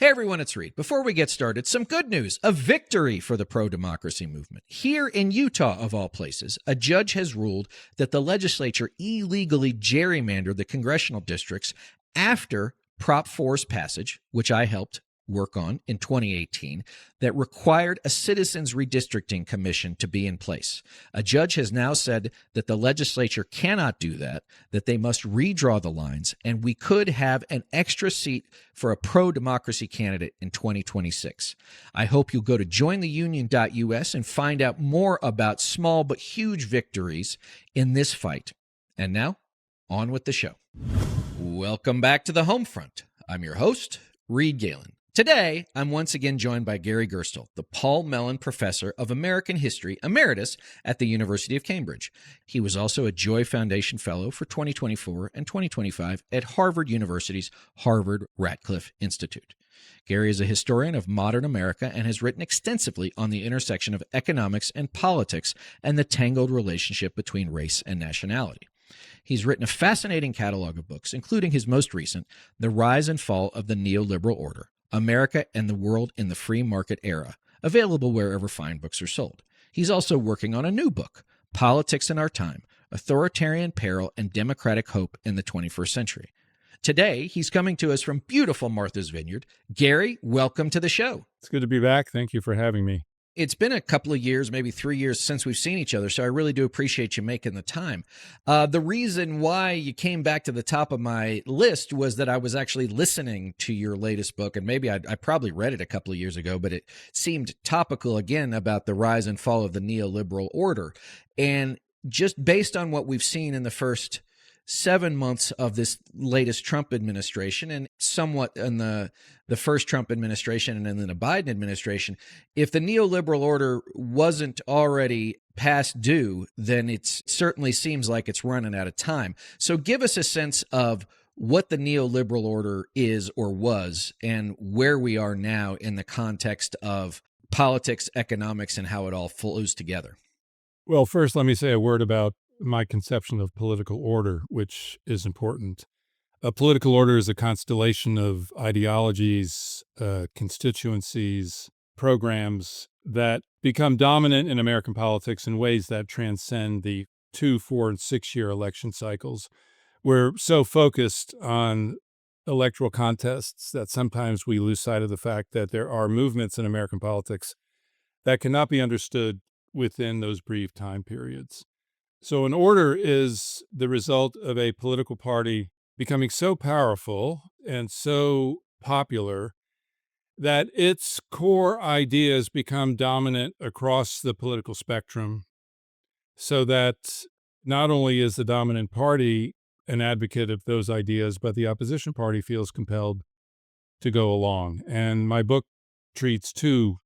Hey everyone, it's Reed. Before we get started, some good news. A victory for the pro-democracy movement. Here in Utah, of all places, a judge has ruled that the legislature illegally gerrymandered the congressional districts after Prop 4's passage, which I helped work on in 2018, that required a citizens redistricting commission to be in place. A judge has now said that the legislature cannot do that, that they must redraw the lines, and we could have an extra seat for a pro-democracy candidate in 2026. I hope you'll go to jointheunion.us and find out more about small but huge victories in this fight. And now, on with the show. Welcome back to the home front. I'm your host, Reed Galen. Today, I'm once again joined by Gary Gerstle, the Paul Mellon Professor of American History, Emeritus at the University of Cambridge. He was also a Joy Foundation Fellow for 2024 and 2025 at Harvard University's Harvard-Radcliffe Institute. Gary is a historian of modern America and has written extensively on the intersection of economics and politics and the tangled relationship between race and nationality. He's written a fascinating catalog of books, including his most recent, The Rise and Fall of the Neoliberal Order, America and the World in the Free Market Era, available wherever fine books are sold. He's also working on a new book, Politics in Our Time, Authoritarian Peril and Democratic Hope in the 21st Century. Today, he's coming to us from beautiful Martha's Vineyard. Gary, welcome to the show. It's good to be back. Thank you for having me. It's been a couple of years, maybe 3 years since we've seen each other, so I really do appreciate you making the time. The reason why you came back to the top of my list was that I was actually listening to your latest book, and maybe I probably read it a couple of years ago, but it seemed topical again about the rise and fall of the neoliberal order. And just based on what we've seen in the first 7 months of this latest Trump administration and somewhat in the first Trump administration and then the Biden administration, if the neoliberal order wasn't already past due, then it certainly seems like it's running out of time. So give us a sense of what the neoliberal order is or was and where we are now in the context of politics, economics, and how it all flows together. Well, first, let me say a word about my conception of political order, which is important. A political order is a constellation of ideologies, constituencies, programs that become dominant in American politics in ways that transcend the 2, 4, and 6-year election cycles. We're so focused on electoral contests that sometimes we lose sight of the fact that there are movements in American politics that cannot be understood within those brief time periods. So an order is the result of a political party becoming so powerful and so popular that its core ideas become dominant across the political spectrum, so that not only is the dominant party an advocate of those ideas, but the opposition party feels compelled to go along. And my book treats two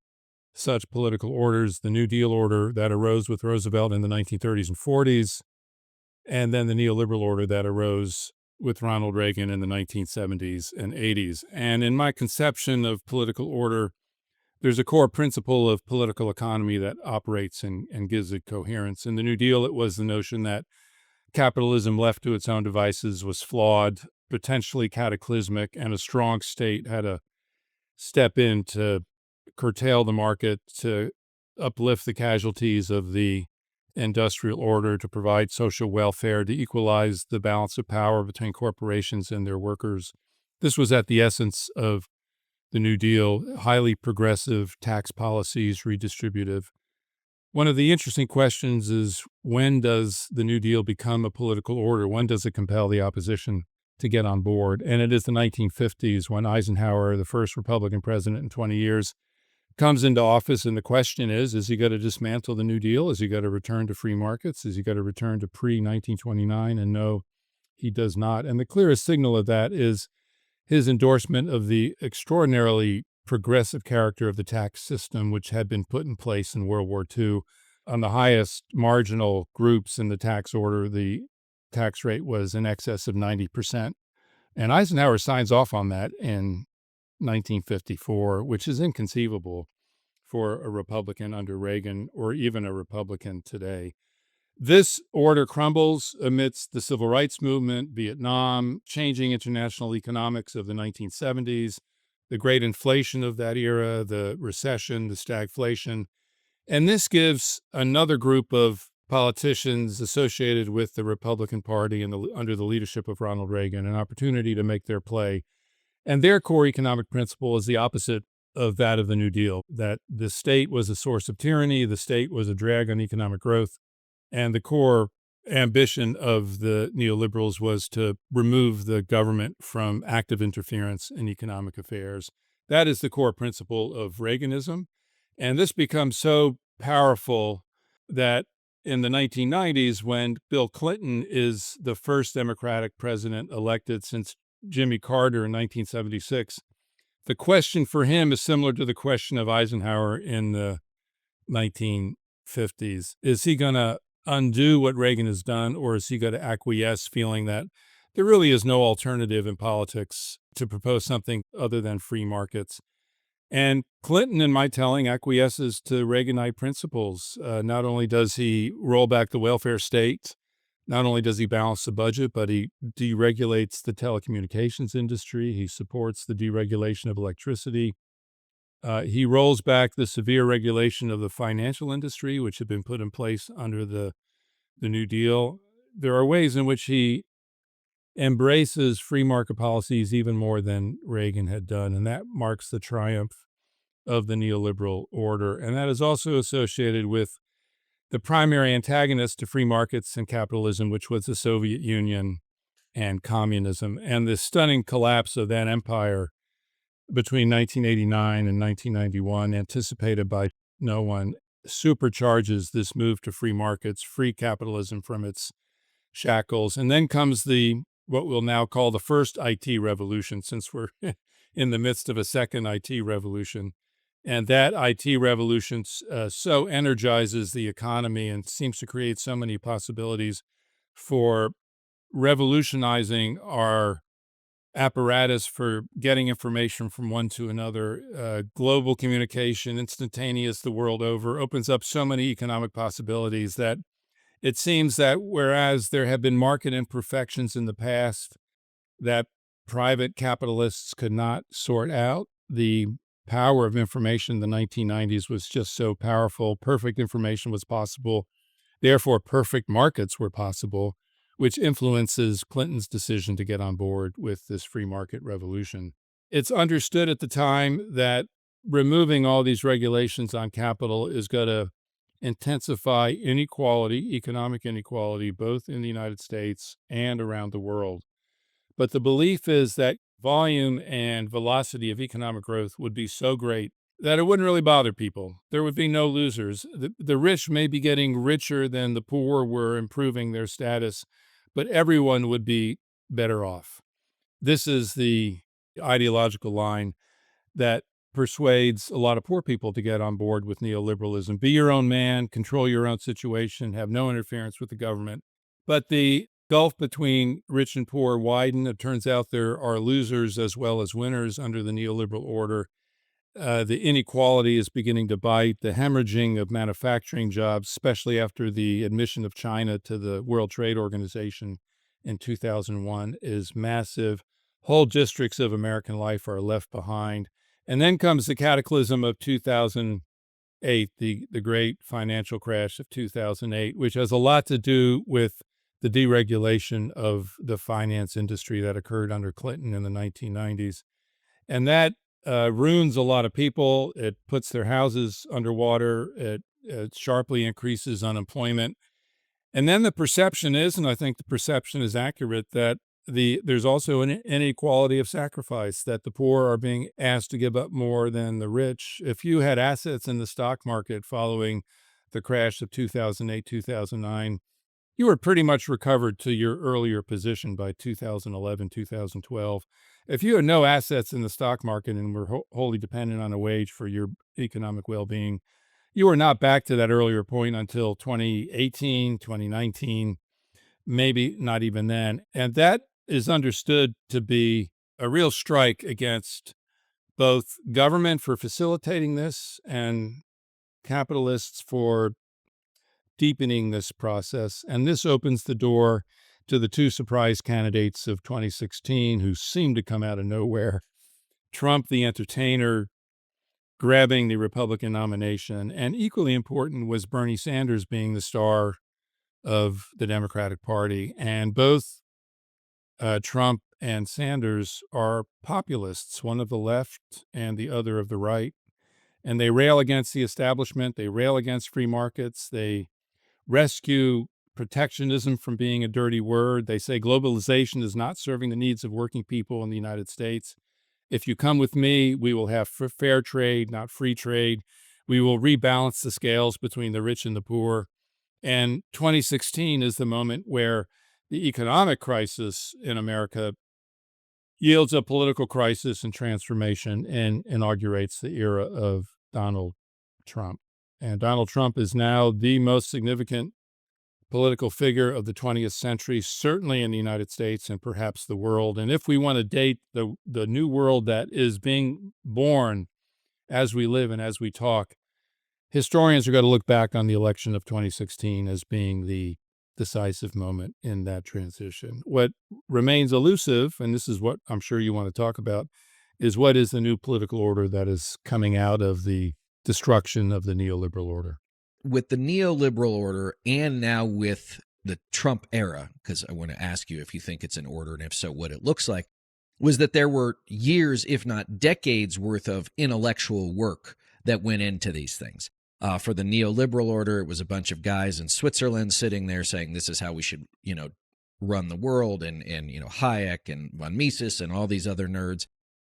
such political orders: the New Deal order that arose with Roosevelt in the 1930s and 40s, and then the neoliberal order that arose with Ronald Reagan in the 1970s and 80s. And in my conception of political order, there's a core principle of political economy that operates and gives it coherence. In the New Deal, it was the notion that capitalism left to its own devices was flawed, potentially cataclysmic, and a strong state had to step in to curtail the market, to uplift the casualties of the industrial order, to provide social welfare, to equalize the balance of power between corporations and their workers. This was at the essence of the New Deal: highly progressive tax policies, redistributive. One of the interesting questions is, when does the New Deal become a political order? When does it compel the opposition to get on board? And it is the 1950s when Eisenhower, the first Republican president in 20 years, comes into office, and the question is he going to dismantle the New Deal? Is he going to return to free markets? Is he going to return to pre-1929? And no, he does not. And the clearest signal of that is his endorsement of the extraordinarily progressive character of the tax system, which had been put in place in World War II. On the highest marginal groups in the tax order, the tax rate was in excess of 90%. And Eisenhower signs off on that in 1954, which is inconceivable for a Republican under Reagan or even a Republican today. This order crumbles amidst the civil rights movement, Vietnam, changing international economics of the 1970s, the great inflation of that era, the recession, the stagflation. And this gives another group of politicians associated with the Republican Party and under the leadership of Ronald Reagan an opportunity to make their play. And their core economic principle is the opposite of that of the New Deal, that the state was a source of tyranny, the state was a drag on economic growth, and the core ambition of the neoliberals was to remove the government from active interference in economic affairs. That is the core principle of Reaganism. And this becomes so powerful that in the 1990s, when Bill Clinton is the first Democratic president elected since Jimmy Carter in 1976, the question for him is similar to the question of Eisenhower in the 1950s. Is he going to undo what Reagan has done, or is he going to acquiesce, feeling that there really is no alternative in politics to propose something other than free markets? And Clinton, in my telling, acquiesces to Reaganite principles. Not only does he roll back the welfare state, not only does he balance the budget, but he deregulates the telecommunications industry. He supports the deregulation of electricity. He rolls back the severe regulation of the financial industry, which had been put in place under the New Deal. There are ways in which he embraces free market policies even more than Reagan had done, and that marks the triumph of the neoliberal order. And that is also associated with the primary antagonist to free markets and capitalism, which was the Soviet Union and communism, and the stunning collapse of that empire between 1989 and 1991, anticipated by no one, supercharges this move to free markets, free capitalism from its shackles. And then comes what we'll now call the first IT revolution, since we're in the midst of a second IT revolution. And that IT revolution so energizes the economy and seems to create so many possibilities for revolutionizing our apparatus for getting information from one to another. Global communication, instantaneous the world over, opens up so many economic possibilities that it seems that whereas there have been market imperfections in the past that private capitalists could not sort out, the power of information in the 1990s was just so powerful. Perfect information was possible. Therefore, perfect markets were possible, which influences Clinton's decision to get on board with this free market revolution. It's understood at the time that removing all these regulations on capital is going to intensify inequality, economic inequality, both in the United States and around the world. But the belief is that volume and velocity of economic growth would be so great that it wouldn't really bother people. There would be no losers. The rich may be getting richer than the poor were improving their status, but everyone would be better off. This is the ideological line that persuades a lot of poor people to get on board with neoliberalism. Be your own man, control your own situation, have no interference with the government. But the gulf between rich and poor widen. It turns out there are losers as well as winners under the neoliberal order. The inequality is beginning to bite. The hemorrhaging of manufacturing jobs, especially after the admission of China to the World Trade Organization in 2001, is massive. Whole districts of American life are left behind. And then comes the cataclysm of 2008, the great financial crash of 2008, which has a lot to do with the deregulation of the finance industry that occurred under Clinton in the 1990s. And that ruins a lot of people. It puts their houses underwater. It sharply increases unemployment. And then the perception is, and I think the perception is accurate, that there's also an inequality of sacrifice, that the poor are being asked to give up more than the rich. If you had assets in the stock market following the crash of 2008, 2009, you were pretty much recovered to your earlier position by 2011, 2012. If you had no assets in the stock market and were wholly dependent on a wage for your economic well-being, you were not back to that earlier point until 2018, 2019, maybe not even then. And that is understood to be a real strike against both government for facilitating this and capitalists for deepening this process. And this opens the door to the two surprise candidates of 2016 who seemed to come out of nowhere. Trump, the entertainer, grabbing the Republican nomination. And equally important was Bernie Sanders being the star of the Democratic Party. And both Trump and Sanders are populists, one of the left and the other of the right. And they rail against the establishment. They rail against free markets. They rescue protectionism from being a dirty word. They say globalization is not serving the needs of working people in the United States. If you come with me, we will have fair trade, not free trade. We will rebalance the scales between the rich and the poor. And 2016 is the moment where the economic crisis in America yields a political crisis and transformation and inaugurates the era of Donald Trump. And Donald Trump is now the most significant political figure of the 20th century, certainly in the United States and perhaps the world. And if we want to date the new world that is being born as we live and as we talk, historians are going to look back on the election of 2016 as being the decisive moment in that transition. What remains elusive, and this is what I'm sure you want to talk about, is what is the new political order that is coming out of the destruction of the neoliberal order. With the neoliberal order and now with the Trump era, because I want to ask you if you think it's an order, and if so, what it looks like, was that there were years, if not decades worth of intellectual work that went into these things. For the neoliberal order, it was a bunch of guys in Switzerland sitting there saying this is how we should, run the world, and Hayek and von Mises and all these other nerds.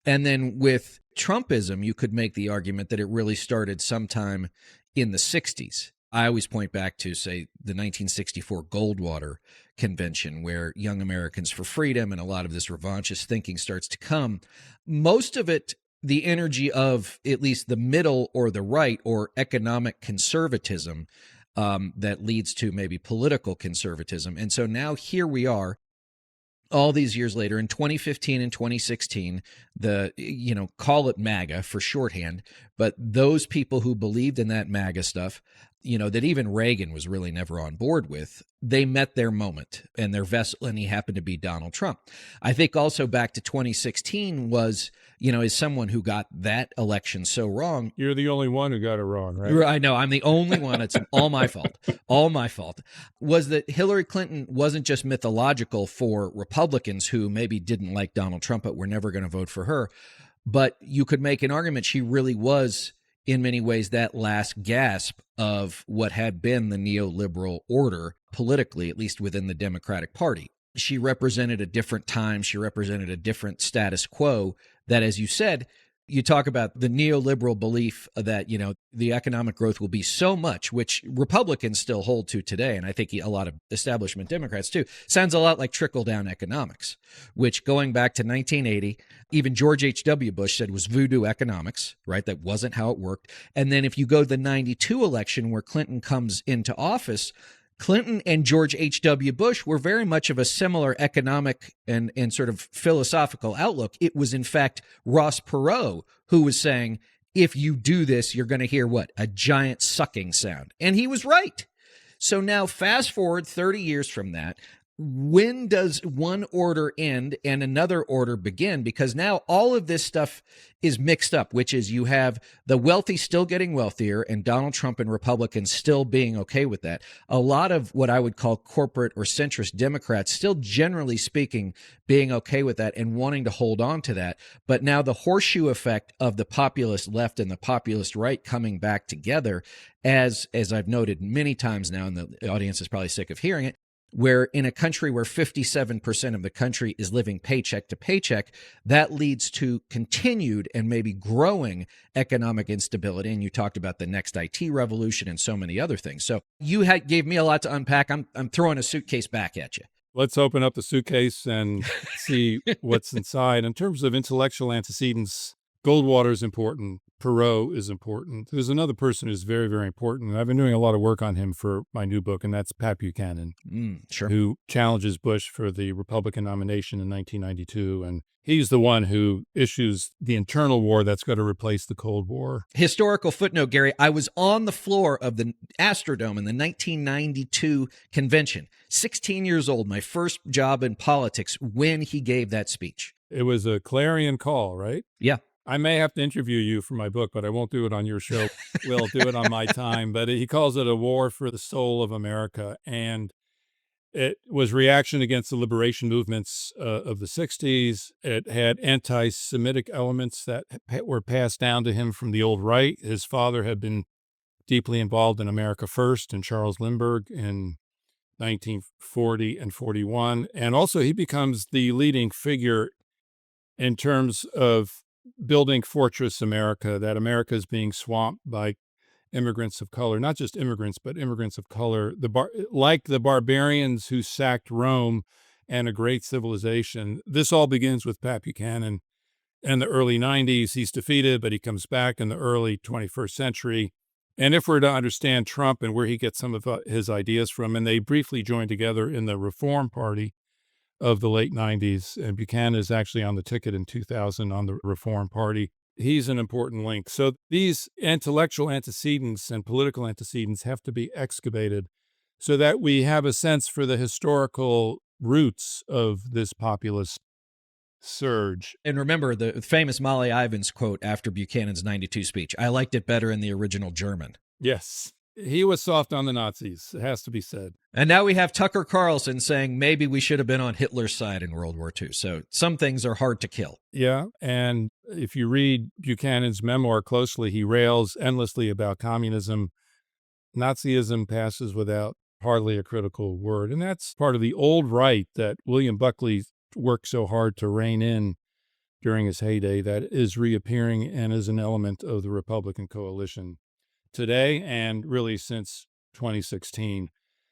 And then with Trumpism, you could make the argument that it really started sometime in the 60s. I always point back to, say, the 1964 Goldwater Convention, where Young Americans for Freedom and a lot of this revanchist thinking starts to come. Most of it, the energy of at least the middle or the right or economic conservatism that leads to maybe political conservatism. And so now here we are, all these years later, in 2015 and 2016, call it MAGA for shorthand, but those people who believed in that MAGA stuff, that even Reagan was really never on board with, they met their moment and their vessel, and he happened to be Donald Trump. I think also back to 2016 was, as someone who got that election so wrong. You're the only one who got it wrong, right? I know. I'm the only one. It's all my fault. All my fault. Was that Hillary Clinton wasn't just mythological for Republicans who maybe didn't like Donald Trump, but were never going to vote for her. But you could make an argument she really was, in many ways, that last gasp of what had been the neoliberal order politically, at least within the Democratic Party. She represented a different time. She represented a different status quo that, as you said, you talk about the neoliberal belief that, the economic growth will be so much, which Republicans still hold to today, and I think a lot of establishment Democrats too, sounds a lot like trickle-down economics, which going back to 1980, even George H.W. Bush said was voodoo economics, right? That wasn't how it worked. And then if you go to the 92 election where Clinton comes into office, Clinton and George H.W. Bush were very much of a similar economic and sort of philosophical outlook. It was, in fact, Ross Perot who was saying, if you do this, you're going to hear what? A giant sucking sound. And he was right. So now fast forward 30 years from that. When does one order end and another order begin? Because now all of this stuff is mixed up, which is you have the wealthy still getting wealthier and Donald Trump and Republicans still being okay with that. A lot of what I would call corporate or centrist Democrats still, generally speaking, being okay with that and wanting to hold on to that. But now the horseshoe effect of the populist left and the populist right coming back together, as I've noted many times now, and the audience is probably sick of hearing it, where in a country where 57% of the country is living paycheck to paycheck, that leads to continued and maybe growing economic instability. And you talked about the next IT revolution and so many other things. So you gave me a lot to unpack. I'm throwing a suitcase back at you. Let's open up the suitcase and see what's inside. In terms of intellectual antecedents, Goldwater is important. Perot is important. There's another person who's very, very important, and I've been doing a lot of work on him for my new book, and that's Pat Buchanan, who challenges Bush for the Republican nomination in 1992, and he's the one who issues the internal war that's going to replace the Cold War. Historical footnote, Gary. I was on the floor of the Astrodome in the 1992 convention, 16 years old, my first job in politics, when he gave that speech. It was a clarion call, right? Yeah. I may have to interview you for my book, but I won't do it on your show. We'll do it on my time. But he calls it a war for the soul of America. And it was reaction against the liberation movements of the 60s. It had anti-Semitic elements that were passed down to him from the old right. His father had been deeply involved in America First and Charles Lindbergh in 1940 and 41. And also he becomes the leading figure in terms of building Fortress America, that America is being swamped by immigrants of color, not just immigrants, but immigrants of color, like the barbarians who sacked Rome and a great civilization. This all begins with Pat Buchanan in the early 90s. He's defeated, but he comes back in the early 21st century. And if we're to understand Trump and where he gets some of his ideas from, and they briefly joined together in the Reform Party of the late 90s, and Buchanan is actually on the ticket in 2000 on the Reform Party. He's an important link. So these intellectual antecedents and political antecedents have to be excavated so that we have a sense for the historical roots of this populist surge. And remember the famous Molly Ivins quote after Buchanan's 92 speech, "I liked it better in the original German." Yes. He was soft on the Nazis, it has to be said. And now we have Tucker Carlson saying maybe we should have been on Hitler's side in World War II. So some things are hard to kill. Yeah. And if you read Buchanan's memoir closely, he rails endlessly about communism. Nazism passes without hardly a critical word. And that's part of the old right that William Buckley worked so hard to rein in during his heyday that is reappearing and is an element of the Republican coalition today and really since 2016.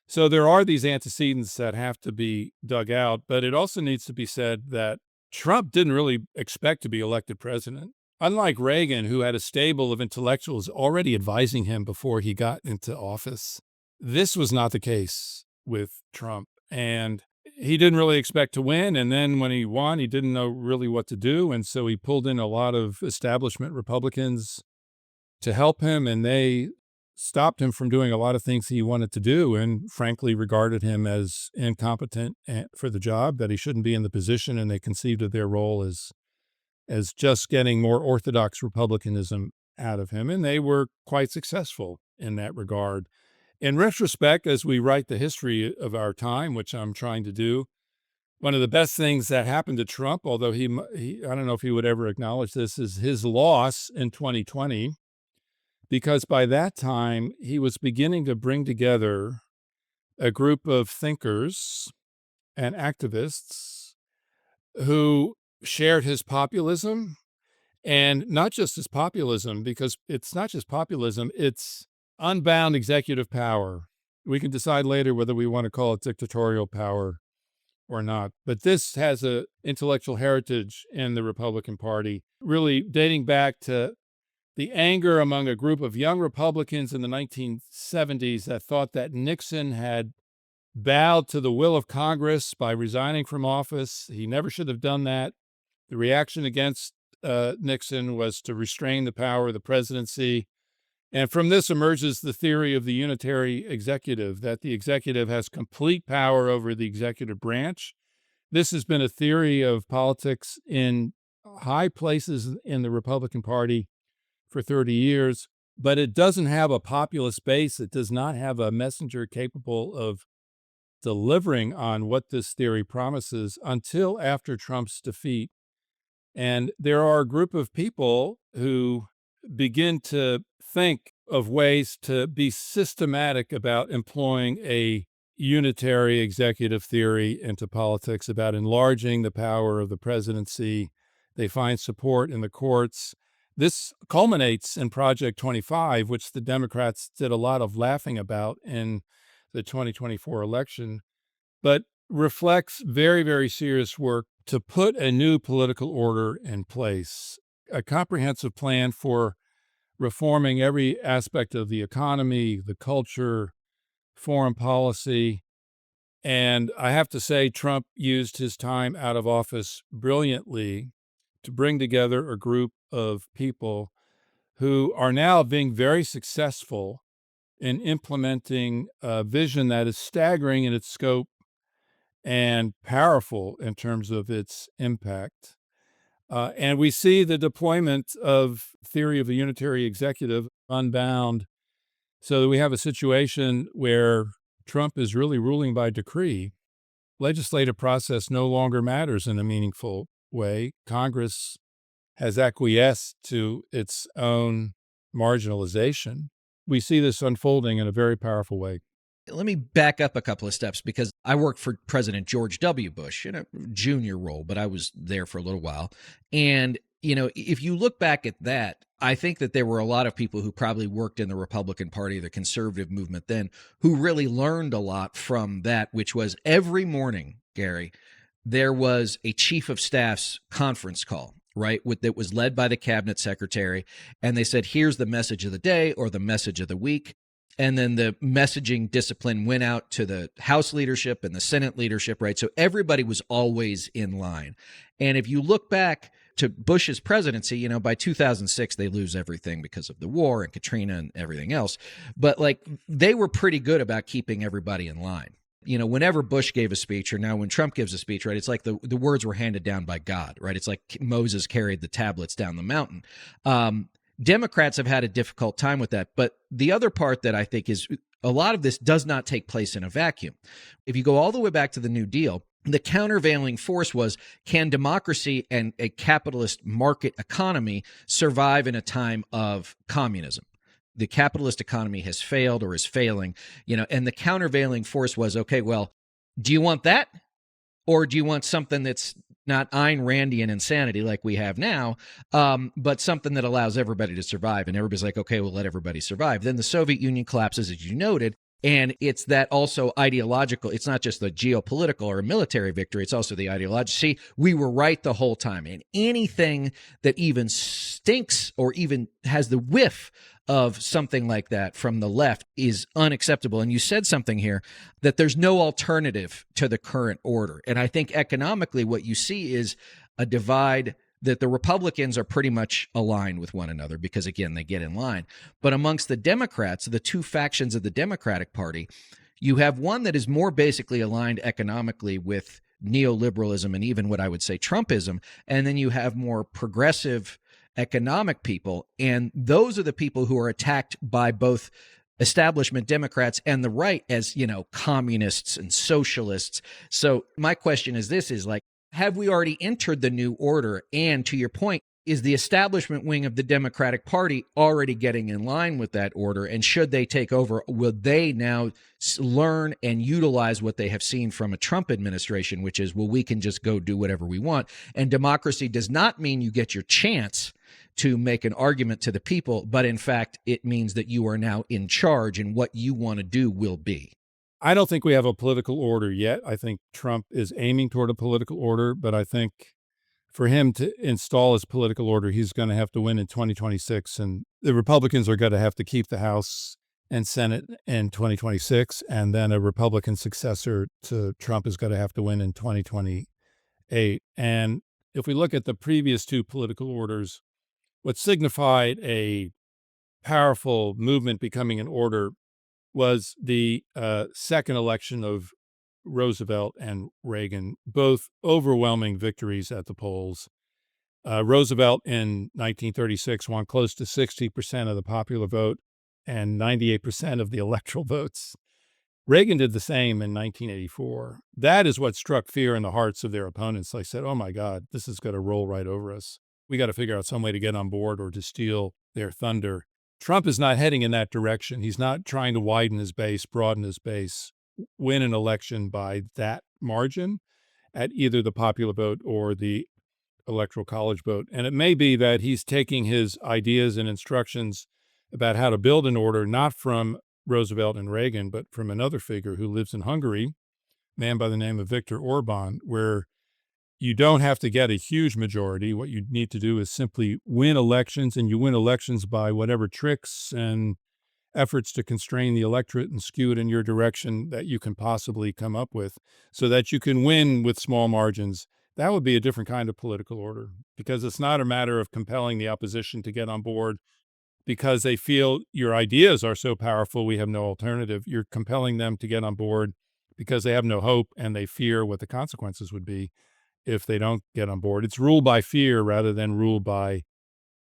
So there are these antecedents that have to be dug out, but it also needs to be said that Trump didn't really expect to be elected president. Unlike Reagan, who had a stable of intellectuals already advising him before he got into office, this was not the case with Trump. And he didn't really expect to win. And then when he won, he didn't know really what to do. And so he pulled in a lot of establishment Republicans to help him, and they stopped him from doing a lot of things he wanted to do and frankly regarded him as incompetent for the job, that he shouldn't be in the position, and they conceived of their role as just getting more orthodox republicanism out of him, and they were quite successful in that regard. In retrospect, as we write the history of our time, which I'm trying to do, one of the best things that happened to Trump, although he I don't know if he would ever acknowledge this, is his loss in 2020. Because by that time, he was beginning to bring together a group of thinkers and activists who shared his populism, and not just his populism, because it's not just populism, it's unbound executive power. We can decide later whether we want to call it dictatorial power or not. But this has an intellectual heritage in the Republican Party, really dating back to the anger among a group of young Republicans in the 1970s that thought that Nixon had bowed to the will of Congress by resigning from office. He never should have done that. The reaction against Nixon was to restrain the power of the presidency. And from this emerges the theory of the unitary executive, that the executive has complete power over the executive branch. This has been a theory of politics in high places in the Republican Party for 30 years, but it doesn't have a populist base. It does not have a messenger capable of delivering on what this theory promises until after Trump's defeat. And there are a group of people who begin to think of ways to be systematic about employing a unitary executive theory into politics, about enlarging the power of the presidency. They find support in the courts. This culminates in Project 25, which the Democrats did a lot of laughing about in the 2024 election, but reflects very, very serious work to put a new political order in place, a comprehensive plan for reforming every aspect of the economy, the culture, foreign policy. And I have to say, Trump used his time out of office brilliantly to bring together a group of people who are now being very successful in implementing a vision that is staggering in its scope and powerful in terms of its impact. And we see the deployment of theory of the unitary executive unbound, so that we have a situation where Trump is really ruling by decree. Legislative process no longer matters in a meaningful way. Congress has acquiesced to its own marginalization. We see this unfolding in a very powerful way. Let me back up a couple of steps because I worked for President George W. Bush in a junior role, but I was there for a little while. And, if you look back at that, I think that there were a lot of people who probably worked in the Republican Party, the conservative movement then, who really learned a lot from that, which was every morning, Gary, there was a chief of staff's conference call, right, that was led by the cabinet secretary. And they said, here's the message of the day or the message of the week. And then the messaging discipline went out to the House leadership and the Senate leadership, right? So everybody was always in line. And if you look back to Bush's presidency, by 2006, they lose everything because of the war and Katrina and everything else. But they were pretty good about keeping everybody in line. Whenever Bush gave a speech or now when Trump gives a speech, right, it's like the words were handed down by God, right? It's like Moses carried the tablets down the mountain. Democrats have had a difficult time with that. But the other part that I think is a lot of this does not take place in a vacuum. If you go all the way back to the New Deal, the countervailing force was, can democracy and a capitalist market economy survive in a time of communism? The capitalist economy has failed or is failing, and the countervailing force was, okay, well, do you want that? Or do you want something that's not Ayn Randian insanity like we have now, but something that allows everybody to survive? And everybody's like, okay, we'll let everybody survive. Then the Soviet Union collapses, as you noted, and it's that also ideological. It's not just the geopolitical or military victory. It's also the ideological. See, we were right the whole time. And anything that even stinks or even has the whiff of something like that from the left is unacceptable. And you said something here that there's no alternative to the current order. And I think economically what you see is a divide that the Republicans are pretty much aligned with one another because, again, they get in line. But amongst the Democrats, the two factions of the Democratic Party, you have one that is more basically aligned economically with neoliberalism and even what I would say Trumpism. And then you have more progressive economic people. And those are the people who are attacked by both establishment Democrats and the right as, communists and socialists. So my question is this, is have we already entered the new order? And to your point, is the establishment wing of the Democratic Party already getting in line with that order? And should they take over, will they now learn and utilize what they have seen from a Trump administration, which is, well, we can just go do whatever we want. And democracy does not mean you get your chance to make an argument to the people, but in fact, it means that you are now in charge and what you want to do will be. I don't think we have a political order yet. I think Trump is aiming toward a political order, but I think for him to install his political order, he's going to have to win in 2026. And the Republicans are going to have to keep the House and Senate in 2026. And then a Republican successor to Trump is going to have to win in 2028. And if we look at the previous two political orders, what signified a powerful movement becoming an order was the second election of Roosevelt and Reagan, both overwhelming victories at the polls. Roosevelt in 1936 won close to 60% of the popular vote and 98% of the electoral votes. Reagan did the same in 1984. That is what struck fear in the hearts of their opponents. They said, oh my God, this is going to roll right over us. We got to figure out some way to get on board or to steal their thunder. Trump is not heading in that direction. He's not trying to widen his base, broaden his base, win an election by that margin at either the popular vote or the electoral college vote. And it may be that he's taking his ideas and instructions about how to build an order, not from Roosevelt and Reagan, but from another figure who lives in Hungary, a man by the name of Viktor Orbán, where you don't have to get a huge majority. What you need to do is simply win elections, and you win elections by whatever tricks and efforts to constrain the electorate and skew it in your direction that you can possibly come up with so that you can win with small margins. That would be a different kind of political order, because it's not a matter of compelling the opposition to get on board because they feel your ideas are so powerful, we have no alternative. You're compelling them to get on board because they have no hope and they fear what the consequences would be. if they don't get on board. It's ruled by fear rather than ruled by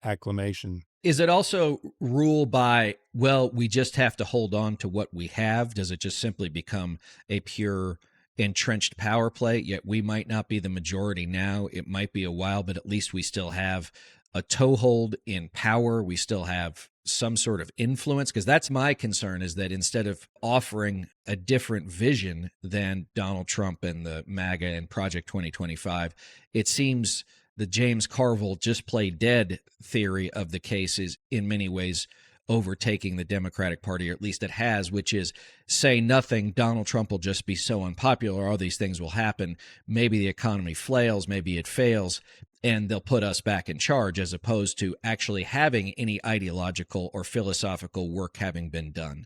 acclamation. Is it also ruled by, well, we just have to hold on to what we have? Does it just simply become a pure entrenched power play? Yet we might not be the majority now. It might be a while, but at least we still have a toehold in power. We still have some sort of influence, because that's my concern, is that instead of offering a different vision than Donald Trump and the MAGA and Project 2025, it seems the James Carville just play dead theory of the case is in many ways overtaking the Democratic Party, or at least it has, which is say nothing, Donald Trump will just be so unpopular, all these things will happen, maybe the economy flails, maybe it fails, and they'll put us back in charge, as opposed to actually having any ideological or philosophical work having been done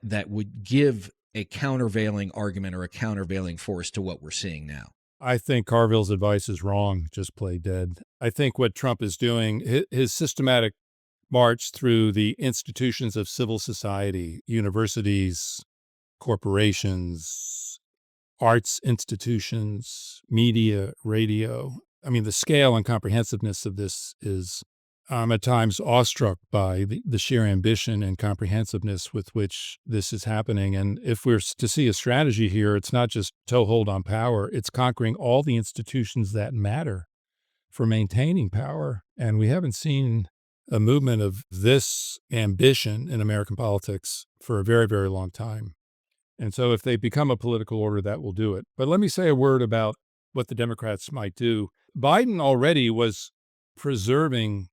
that would give a countervailing argument or a countervailing force to what we're seeing now. I think Carville's advice is wrong. Just play dead. I think what Trump is doing, his systematic march through the institutions of civil society, universities, corporations, arts institutions, media, radio. I mean, the scale and comprehensiveness of this is, I'm at times awestruck by the sheer ambition and comprehensiveness with which this is happening. And if we're to see a strategy here, it's not just toehold on power, it's conquering all the institutions that matter for maintaining power. And we haven't seen a movement of this ambition in American politics for a very, very long time. And so if they become a political order, that will do it. But let me say a word about what the Democrats might do. Biden already was preserving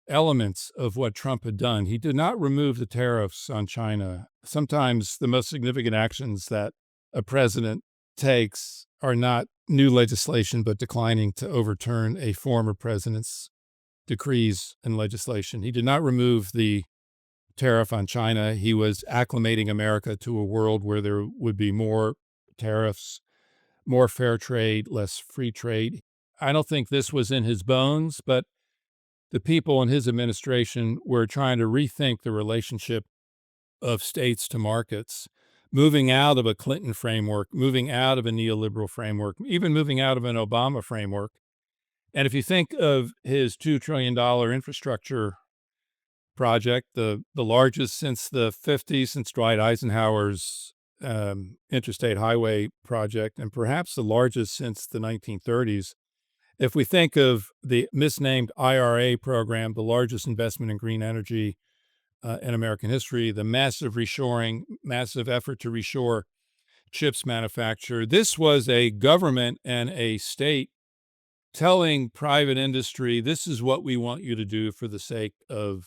elements of what Trump had done. He did not remove the tariffs on China. Sometimes the most significant actions that a president takes are not new legislation, but declining to overturn a former president's decrees and legislation. He did not remove the tariff on China. He was acclimating America to a world where there would be more tariffs, more fair trade, less free trade. I don't think this was in his bones, but the people in his administration were trying to rethink the relationship of states to markets, moving out of a Clinton framework, moving out of a neoliberal framework, even moving out of an Obama framework. And if you think of his $2 trillion infrastructure project, the largest since the 50s, since Dwight Eisenhower's interstate highway project, and perhaps the largest since the 1930s. If we think of the misnamed IRA program, the largest investment in green energy in American history, the massive reshoring, massive effort to reshore chips manufacture, this was a government and a state telling private industry, this is what we want you to do for the sake of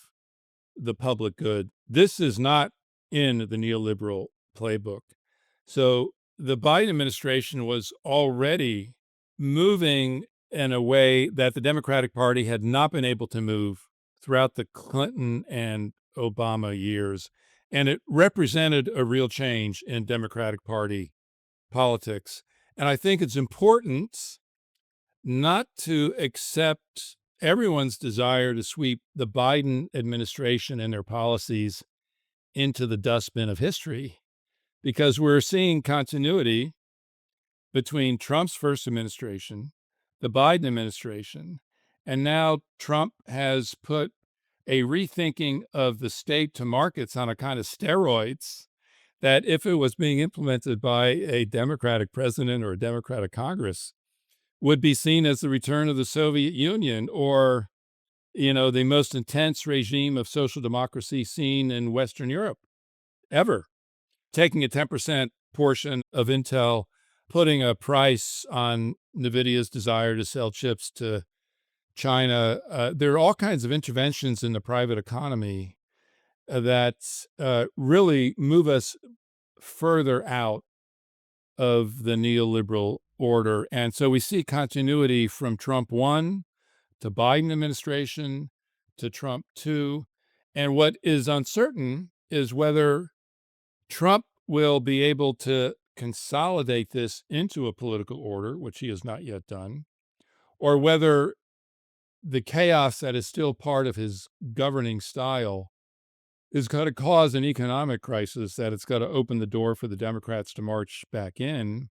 the public good. This is not in the neoliberal playbook. So the Biden administration was already moving in a way that the Democratic Party had not been able to move throughout the Clinton and Obama years. And it represented a real change in Democratic Party politics. And I think it's important not to accept everyone's desire to sweep the Biden administration and their policies into the dustbin of history, because we're seeing continuity between Trump's first administration, the Biden administration, and now Trump has put a rethinking of the state to markets on a kind of steroids that, if it was being implemented by a Democratic president or a Democratic Congress, would be seen as the return of the Soviet Union, or, the most intense regime of social democracy seen in Western Europe ever. Taking a 10% portion of Intel, putting a price on NVIDIA's desire to sell chips to China. There are all kinds of interventions in the private economy that really move us further out of the neoliberal order. And so we see continuity from Trump 1 to Biden administration to Trump 2. And what is uncertain is whether Trump will be able to consolidate this into a political order, which he has not yet done, or whether the chaos that is still part of his governing style is going to cause an economic crisis that it's going to open the door for the Democrats to march back in.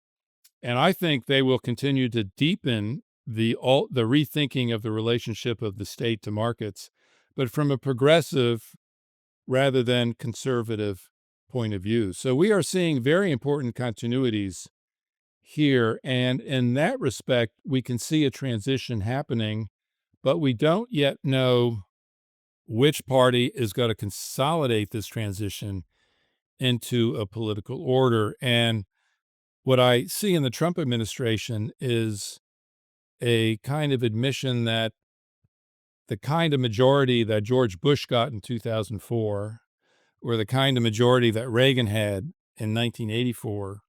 And I think they will continue to deepen the rethinking of the relationship of the state to markets, but from a progressive rather than conservative point of view. So we are seeing very important continuities here. And in that respect, we can see a transition happening, but we don't yet know which party is going to consolidate this transition into a political order. And what I see in the Trump administration is a kind of admission that the kind of majority that George Bush got in 2004, or the kind of majority that Reagan had in 1984,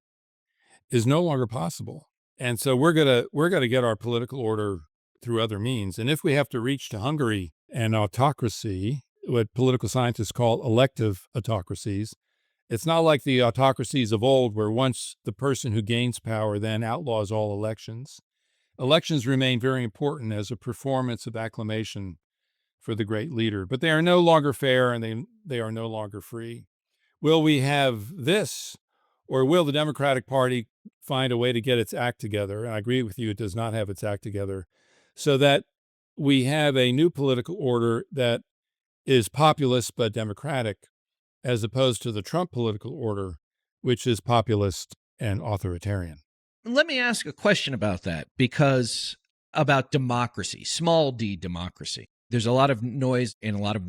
is no longer possible. And so we're gonna get our political order through other means. And if we have to reach to Hungary and autocracy, what political scientists call elective autocracies, it's not like the autocracies of old, where once the person who gains power then outlaws all elections. Elections remain very important as a performance of acclamation for the great leader, but they are no longer fair and they are no longer free. Will we have this, or will the Democratic Party find a way to get its act together? And I agree with you, it does not have its act together, so that we have a new political order that is populist but democratic, as opposed to the Trump political order, which is populist and authoritarian. Let me ask a question about that, because about democracy, small d democracy. There's a lot of noise and a lot of,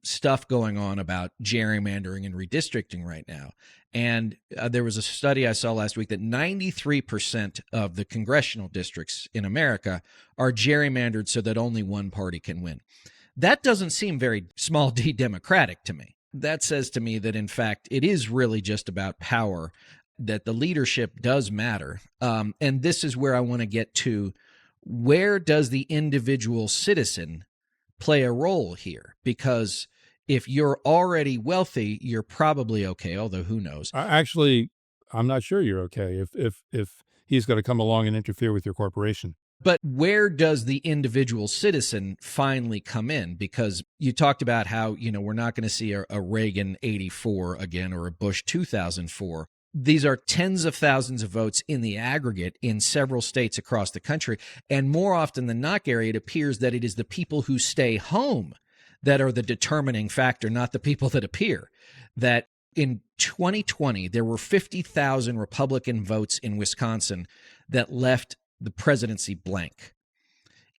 stuff going on about gerrymandering and redistricting right now. And there was a study I saw last week that 93% of the congressional districts in America are gerrymandered so that only one party can win. That doesn't seem very small d democratic to me. That says to me that, in fact, it is really just about power, that the leadership does matter. And this is where I want to get to. Where does the individual citizen play a role here? Because if you're already wealthy, you're probably okay, although who knows? Actually, I'm not sure you're okay if he's going to come along and interfere with your corporation. But where does the individual citizen finally come in? Because you talked about how, we're not going to see a Reagan 84 again or a Bush 2004. These are tens of thousands of votes in the aggregate in several states across the country. And more often than not, Gary, it appears that it is the people who stay home that are the determining factor, not the people that appear. That in 2020, there were 50,000 Republican votes in Wisconsin that left the presidency blank.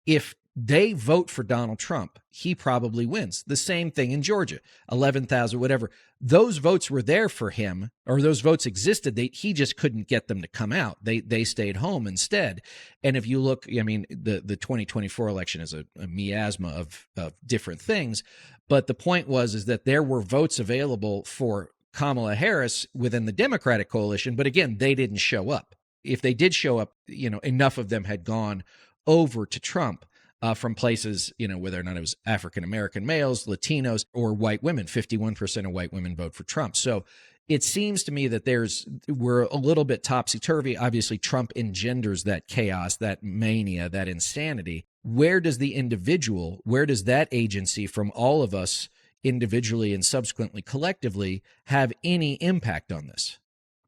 If they vote for Donald Trump, he probably wins. The same thing in Georgia, 11,000, whatever. Those votes were there for him, or those votes existed. He just couldn't get them to come out. They stayed home instead. And if you look, the 2024 election is a miasma of different things. But the point is that there were votes available for Kamala Harris within the Democratic coalition. But again, they didn't show up. If they did show up, enough of them had gone over to Trump. From places, whether or not it was African-American males, Latinos, or white women. 51% of white women vote for Trump. So it seems to me that we're a little bit topsy-turvy. Obviously, Trump engenders that chaos, that mania, that insanity. Where does that agency from all of us individually and subsequently collectively have any impact on this?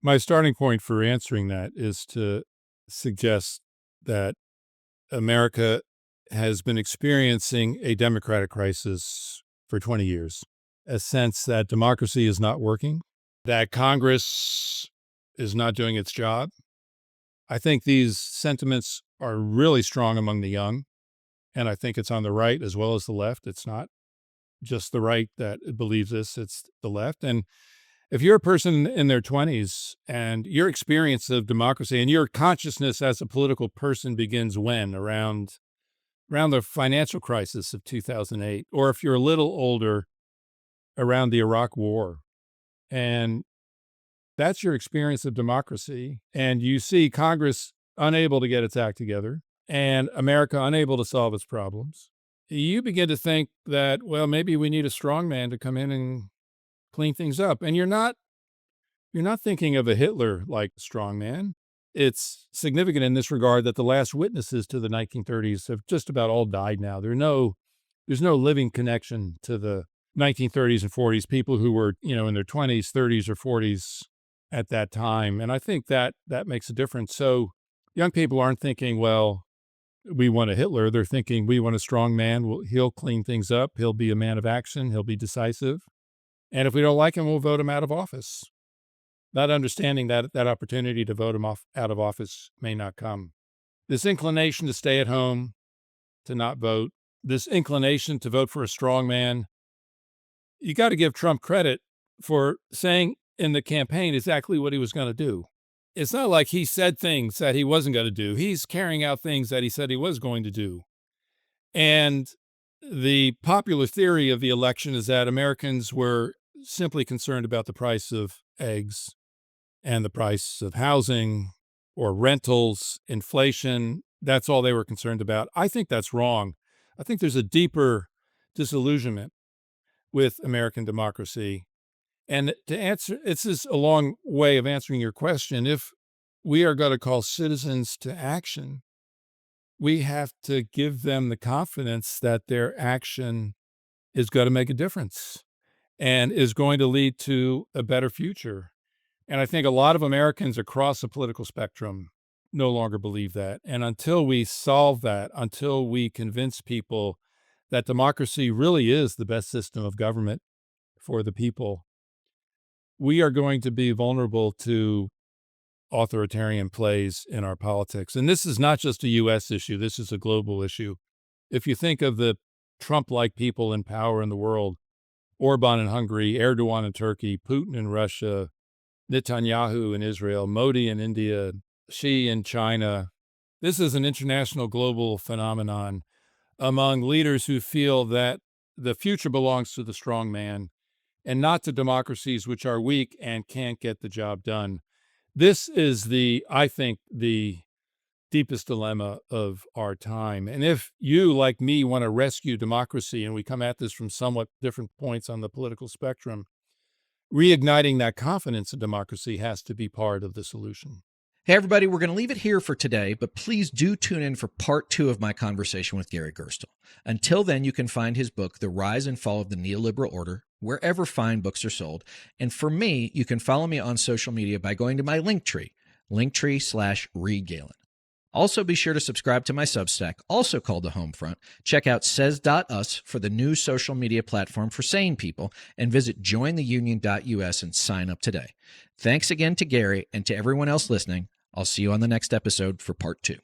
My starting point for answering that is to suggest that America has been experiencing a democratic crisis for 20 years, a sense that democracy is not working, that Congress is not doing its job. I think these sentiments are really strong among the young, and I think it's on the right as well as the left. It's not just the right that believes this, it's the left. And if you're a person in their 20s and your experience of democracy and your consciousness as a political person begins around the financial crisis of 2008, or if you're a little older, around the Iraq War, and that's your experience of democracy, and you see Congress unable to get its act together and America unable to solve its problems, you begin to think that, well, maybe we need a strong man to come in and clean things up. And you're not thinking of a Hitler-like strong man. It's significant in this regard that the last witnesses to the 1930s have just about all died now. There's no living connection to the 1930s and 40s, people who were, in their 20s, 30s, or 40s at that time. And I think that makes a difference. So young people aren't thinking, well, we want a Hitler. They're thinking we want a strong man. Well, he'll clean things up. He'll be a man of action. He'll be decisive. And if we don't like him, we'll vote him out of office. Not understanding that that opportunity to vote him out of office may not come. This inclination to stay at home, to not vote, this inclination to vote for a strong man, you got to give Trump credit for saying in the campaign exactly what he was going to do. It's not like he said things that he wasn't going to do. He's carrying out things that he said he was going to do. And the popular theory of the election is that Americans were simply concerned about the price of eggs and the price of housing or rentals, inflation. That's all they were concerned about. I think that's wrong. I think there's a deeper disillusionment with American democracy. And to answer, this is a long way of answering your question. If we are going to call citizens to action, we have to give them the confidence that their action is going to make a difference and is going to lead to a better future. And I think a lot of Americans across the political spectrum no longer believe that. And until we solve that, until we convince people that democracy really is the best system of government for the people, we are going to be vulnerable to authoritarian plays in our politics. And this is not just a U.S. issue. This is a global issue. If you think of the Trump-like people in power in the world, Orbán in Hungary, Erdogan in Turkey, Putin in Russia, Netanyahu in Israel, Modi in India, Xi in China, this is an international global phenomenon among leaders who feel that the future belongs to the strong man and not to democracies which are weak and can't get the job done. This is I think, the deepest dilemma of our time. And if you, like me, want to rescue democracy, and we come at this from somewhat different points on the political spectrum, reigniting that confidence in democracy has to be part of the solution. Hey, everybody, we're going to leave it here for today, but please do tune in for part 2 of my conversation with Gary Gerstle. Until then, you can find his book, The Rise and Fall of the Neoliberal Order, wherever fine books are sold. And for me, you can follow me on social media by going to my linktree/Reed Galen. Also, be sure to subscribe to my Substack, also called The Homefront. Check out says.us for the new social media platform for sane people, and visit jointheunion.us and sign up today. Thanks again to Gary and to everyone else listening. I'll see you on the next episode for part 2.